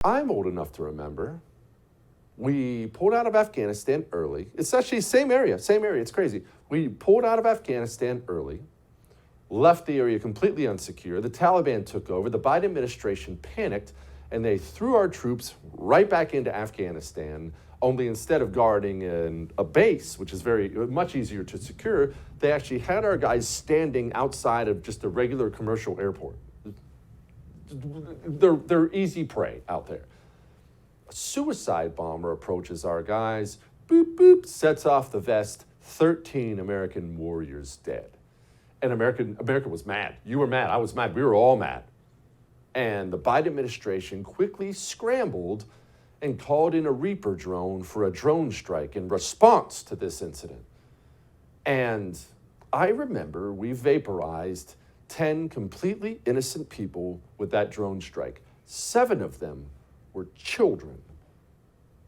I'm old enough to remember. We pulled out of Afghanistan early. It's actually same area. It's crazy. We pulled out of Afghanistan early, left the area completely unsecure. The Taliban took over. The Biden administration panicked, and they threw our troops right back into Afghanistan. Only instead of guarding a base, which is much easier to secure, they actually had our guys standing outside of just a regular commercial airport. They're easy prey out there. A suicide bomber approaches our guys, boop, boop, sets off the vest, 13 American warriors dead. And America was mad. You were mad, I was mad, we were all mad. And the Biden administration quickly scrambled and called in a Reaper drone for a drone strike in response to this incident. And I remember we vaporized 10 completely innocent people with that drone strike. 7 of them were children.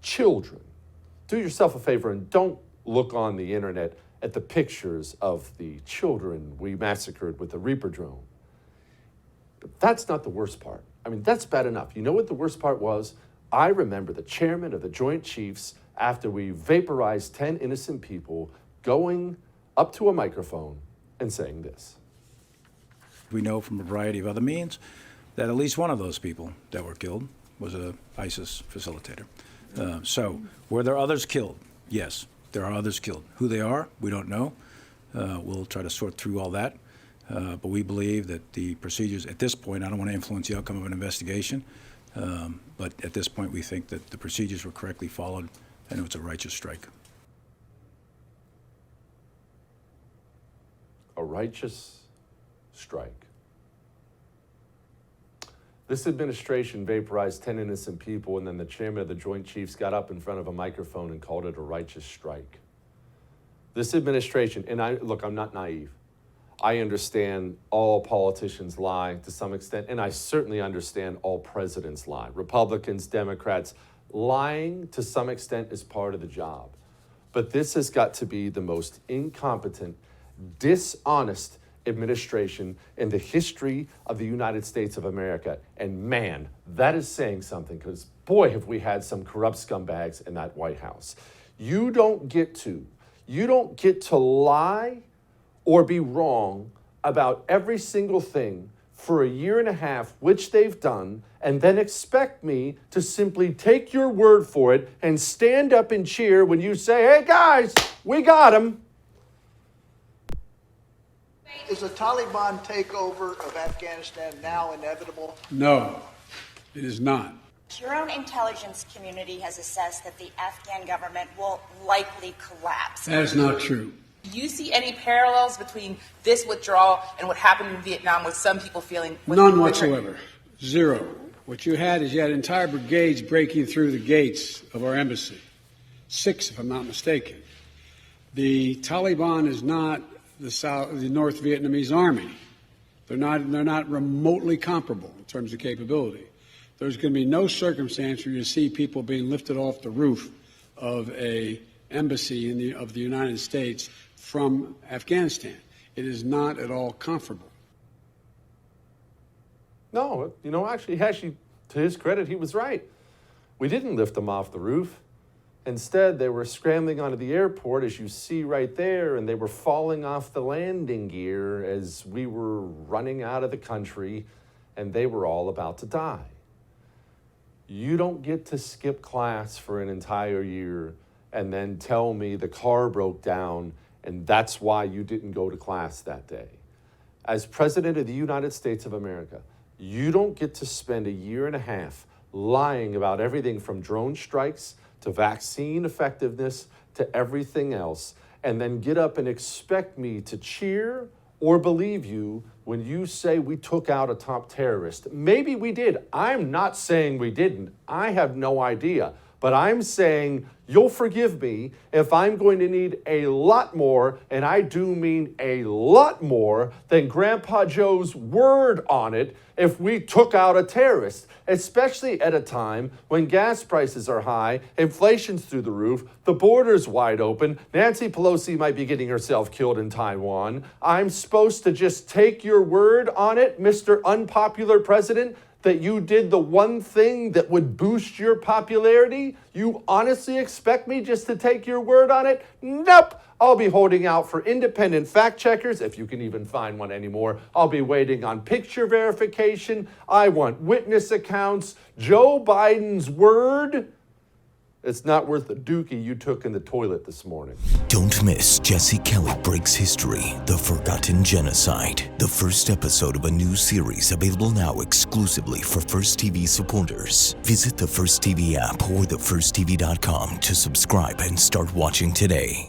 Children. Do yourself a favor and don't look on the internet at the pictures of the children we massacred with the Reaper drone. But that's not the worst part. I mean, that's bad enough. You know what the worst part was? I remember the chairman of the Joint Chiefs, after we vaporized 10 innocent people, going up to a microphone and saying this. We know from a variety of other means that at least one of those people that were killed was an ISIS facilitator. So were there others killed? Yes, there are others killed. Who they are, we don't know. We'll try to sort through all that. But we believe that the procedures at this point, I don't want to influence the outcome of an investigation, but at this point we think that the procedures were correctly followed and it was a righteous strike. A righteous strike. This administration vaporized 10 innocent people, and then the chairman of the Joint Chiefs got up in front of a microphone and called it a righteous strike. This administration, and I'm not naive. I understand all politicians lie to some extent, and I certainly understand all presidents lie. Republicans, Democrats, lying to some extent is part of the job. But this has got to be the most incompetent, dishonest administration in the history of the United States of America. And man, that is saying something, because boy, have we had some corrupt scumbags in that White House. You don't get to lie or be wrong about every single thing for a year and a half, which they've done, and then expect me to simply take your word for it and stand up and cheer when you say, hey guys, we got him. Is a Taliban takeover of Afghanistan now inevitable? No, it is not. Your own intelligence community has assessed that the Afghan government will likely collapse. That is not true. Do you see any parallels between this withdrawal and what happened in Vietnam, with some people feeling... None whatsoever. Zero. What you had entire brigades breaking through the gates of our embassy. 6, if I'm not mistaken. The Taliban is not the North Vietnamese army. They're not remotely comparable in terms of capability. There's going to be no circumstance where you see people being lifted off the roof of a embassy of the United States from Afghanistan. It is not at all comparable. No, actually, to his credit, he was right. We didn't lift them off the roof. Instead, they were scrambling onto the airport, as you see right there, and they were falling off the landing gear as we were running out of the country, and they were all about to die. You don't get to skip class for an entire year and then tell me the car broke down and that's why you didn't go to class that day. As President of the United States of America, you don't get to spend a year and a half lying about everything from drone strikes to vaccine effectiveness to everything else, and then get up and expect me to cheer or believe you when you say we took out a top terrorist. Maybe we did. I'm not saying we didn't. I have no idea. But I'm saying you'll forgive me if I'm going to need a lot more, and I do mean a lot more, than Grandpa Joe's word on it if we took out a terrorist, especially at a time when gas prices are high, inflation's through the roof, the border's wide open, Nancy Pelosi might be getting herself killed in Taiwan. I'm supposed to just take your word on it, Mr. Unpopular President? that you did the one thing that would boost your popularity? You honestly expect me just to take your word on it? Nope. I'll be holding out for independent fact checkers, if you can even find one anymore. I'll be waiting on picture verification. I want witness accounts. Joe Biden's word. It's not worth the dookie you took in the toilet this morning. Don't miss Jesse Kelly Breaks History, The Forgotten Genocide. The first episode of a new series available now exclusively for First TV supporters. Visit the First TV app or thefirsttv.com to subscribe and start watching today.